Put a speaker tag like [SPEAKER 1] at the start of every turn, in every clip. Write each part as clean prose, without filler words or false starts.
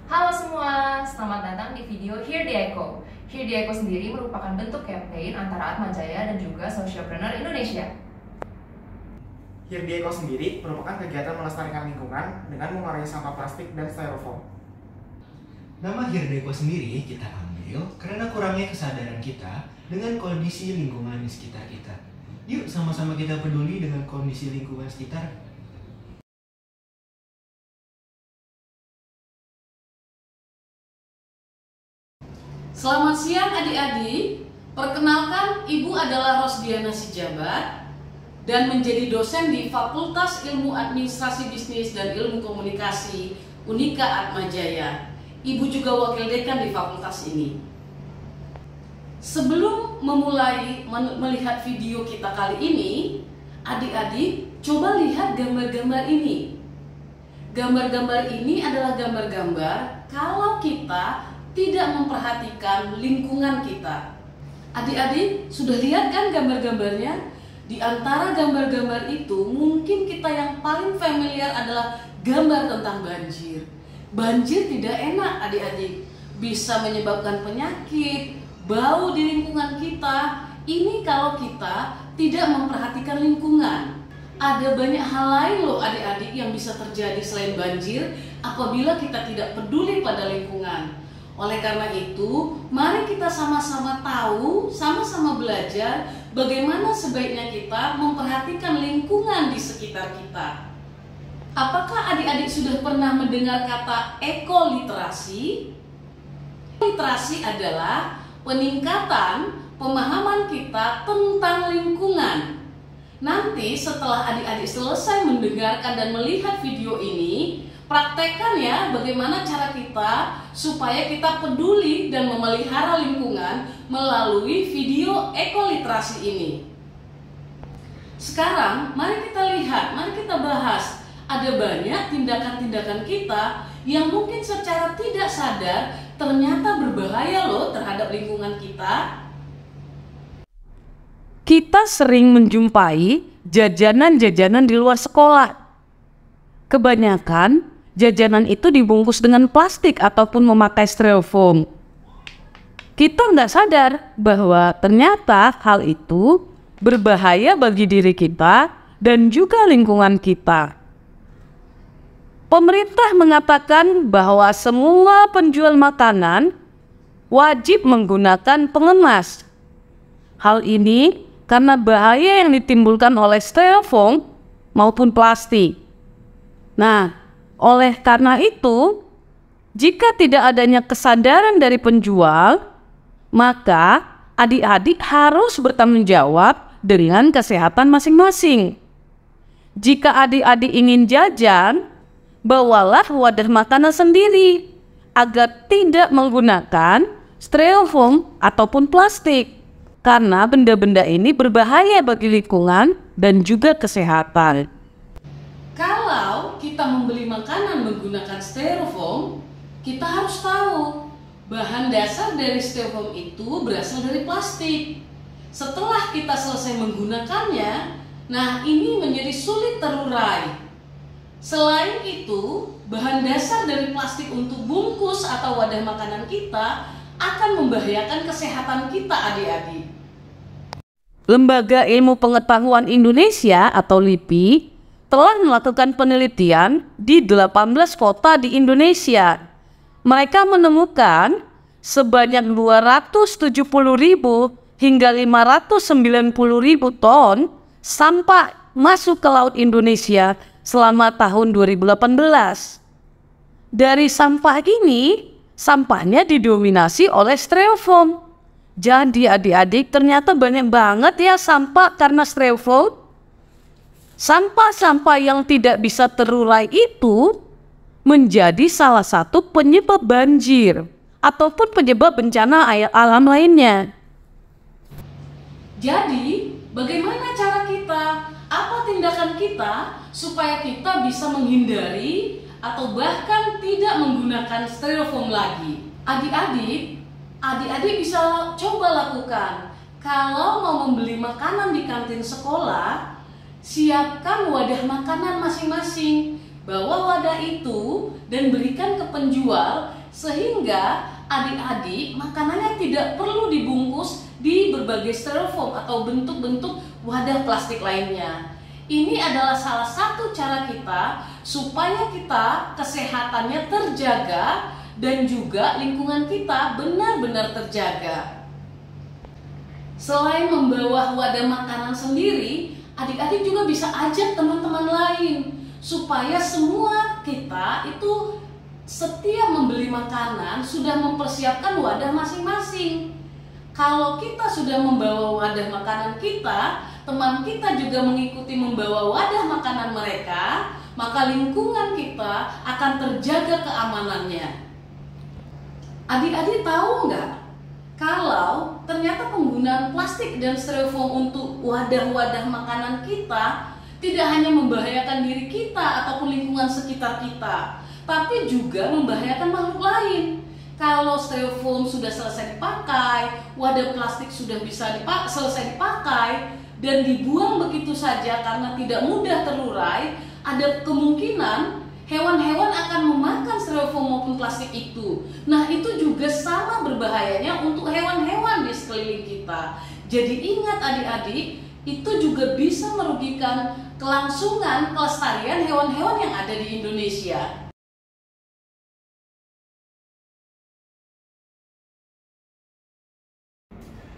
[SPEAKER 1] Halo semua, selamat datang di video Hear the Echo. Hear the Echo sendiri merupakan bentuk campaign antara Atmajaya dan juga Socialpreneur Indonesia.
[SPEAKER 2] Hear the Echo sendiri merupakan kegiatan melestarikan lingkungan dengan mengurangi sampah plastik dan styrofoam.
[SPEAKER 3] Nama Hear the Echo sendiri kita ambil karena kurangnya kesadaran kita dengan kondisi lingkungan di sekitar kita. Yuk sama-sama kita peduli dengan kondisi lingkungan sekitar.
[SPEAKER 4] Selamat siang adik-adik, perkenalkan Ibu adalah Rosdiana Sijabat dan menjadi dosen di Fakultas Ilmu Administrasi Bisnis dan Ilmu Komunikasi Unika Atmajaya. Ibu juga wakil dekan di fakultas ini. Sebelum memulai melihat video kita kali ini, adik-adik coba lihat gambar-gambar ini. Gambar-gambar ini adalah gambar-gambar kalau kita tidak memperhatikan lingkungan kita. Adik-adik sudah lihat kan gambar-gambarnya? Di antara gambar-gambar itu mungkin kita yang paling familiar adalah gambar tentang banjir. Banjir tidak enak adik-adik, bisa menyebabkan penyakit, bau di lingkungan kita. Ini kalau kita tidak memperhatikan lingkungan. Ada banyak hal lain loh adik-adik yang bisa terjadi selain banjir apabila kita tidak peduli pada lingkungan. Oleh karena itu, mari kita sama-sama tahu, sama-sama belajar bagaimana sebaiknya kita memperhatikan lingkungan di sekitar kita. Apakah adik-adik sudah pernah mendengar kata ekoliterasi? Literasi adalah peningkatan pemahaman kita tentang lingkungan. Nanti setelah adik-adik selesai mendengarkan dan melihat video ini, praktekkan ya bagaimana cara kita supaya kita peduli dan memelihara lingkungan melalui video ekoliterasi ini. Sekarang mari kita lihat, mari kita bahas. Ada banyak tindakan-tindakan kita yang mungkin secara tidak sadar ternyata berbahaya loh terhadap lingkungan kita.
[SPEAKER 5] Kita sering menjumpai jajanan-jajanan di luar sekolah. Kebanyakan jajanan itu dibungkus dengan plastik ataupun memakai styrofoam. Kita nggak sadar bahwa ternyata hal itu berbahaya bagi diri kita dan juga lingkungan kita. Pemerintah mengatakan bahwa semua penjual makanan wajib menggunakan pengemas. Hal ini karena bahaya yang ditimbulkan oleh styrofoam maupun plastik. Nah, oleh karena itu, jika tidak adanya kesadaran dari penjual, maka adik-adik harus bertanggung jawab dengan kesehatan masing-masing. Jika adik-adik ingin jajan, bawalah wadah makanan sendiri agar tidak menggunakan styrofoam ataupun plastik, karena benda-benda ini berbahaya bagi lingkungan dan juga kesehatan.
[SPEAKER 4] Kalau kita membeli makanan menggunakan styrofoam, kita harus tahu bahan dasar dari styrofoam itu berasal dari plastik. Setelah kita selesai menggunakannya, nah ini menjadi sulit terurai. Selain itu, bahan dasar dari plastik untuk bungkus atau wadah makanan kita akan membahayakan kesehatan kita adik-adik.
[SPEAKER 5] Lembaga Ilmu Pengetahuan Indonesia atau LIPI telah melakukan penelitian di 18 kota di Indonesia. Mereka menemukan sebanyak 270.000 hingga 590.000 ton sampah masuk ke laut Indonesia selama tahun 2018. Dari sampah ini, sampahnya didominasi oleh styrofoam. Jadi adik-adik ternyata banyak banget ya sampah karena styrofoam. Sampah-sampah yang tidak bisa terurai itu menjadi salah satu penyebab banjir ataupun penyebab bencana alam lainnya.
[SPEAKER 4] Jadi, bagaimana cara kita? Apa tindakan kita supaya kita bisa menghindari atau bahkan tidak menggunakan styrofoam lagi? Adik-adik bisa coba lakukan. Kalau mau membeli makanan di kantin sekolah, siapkan wadah makanan masing-masing. Bawa wadah itu dan berikan ke penjual Sehingga adik-adik makanannya tidak perlu dibungkus di berbagai styrofoam atau bentuk-bentuk wadah plastik lainnya. Ini adalah salah satu cara kita supaya kita kesehatannya terjaga dan juga lingkungan kita benar-benar terjaga. Selain membawa wadah makanan sendiri, adik-adik juga bisa ajak teman-teman lain supaya semua kita itu setiap membeli makanan sudah mempersiapkan wadah masing-masing. Kalau kita sudah membawa wadah makanan kita, teman kita juga mengikuti membawa wadah makanan mereka, maka lingkungan kita akan terjaga keamanannya. Adik-adik tahu nggak? Kalau ternyata penggunaan plastik dan styrofoam untuk wadah-wadah makanan kita tidak hanya membahayakan diri kita ataupun lingkungan sekitar kita, tapi juga membahayakan makhluk lain. Kalau styrofoam sudah selesai dipakai, wadah plastik sudah bisa selesai dipakai dan dibuang begitu saja karena tidak mudah terurai, ada kemungkinan hewan-hewan akan memakan styrofoam maupun plastik itu. Nah, itu juga sama berbahayanya untuk hewan-hewan di sekeliling kita. Jadi ingat adik-adik, itu juga bisa merugikan kelangsungan kelestarian hewan-hewan yang ada di Indonesia.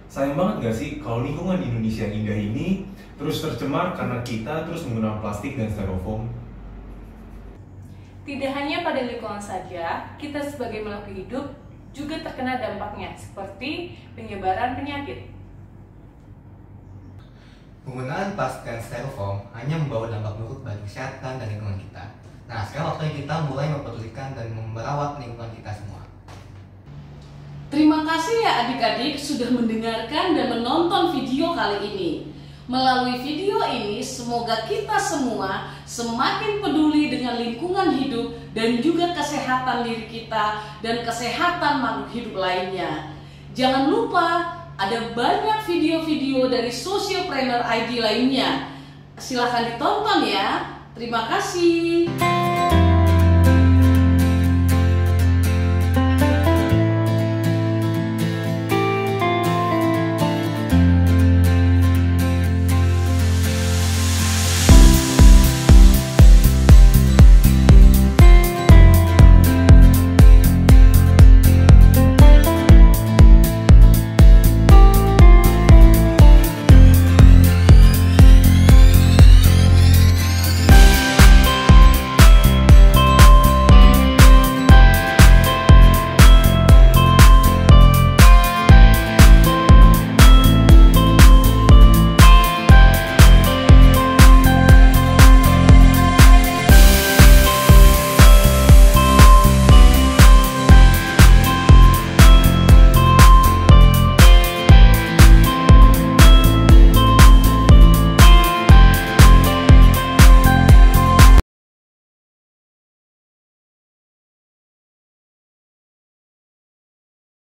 [SPEAKER 6] Sayang banget gak sih kalau lingkungan di Indonesia yang indah ini terus tercemar karena kita terus menggunakan plastik dan styrofoam?
[SPEAKER 1] Tidak hanya pada lingkungan saja, kita sebagai makhluk hidup juga terkena dampaknya, seperti penyebaran penyakit.
[SPEAKER 3] Penggunaan plastik dan styrofoam hanya membawa dampak buruk bagi kesehatan dan lingkungan kita. Nah, sekarang waktunya kita mulai mempedulikan dan merawat lingkungan kita semua.
[SPEAKER 4] Terima kasih ya adik-adik sudah mendengarkan dan menonton video kali ini. Melalui video ini, semoga kita semua semakin peduli dengan lingkungan hidup dan juga kesehatan diri kita dan kesehatan makhluk hidup lainnya. Jangan lupa, ada banyak video-video dari Sociopreneur ID lainnya. Silahkan ditonton ya. Terima kasih.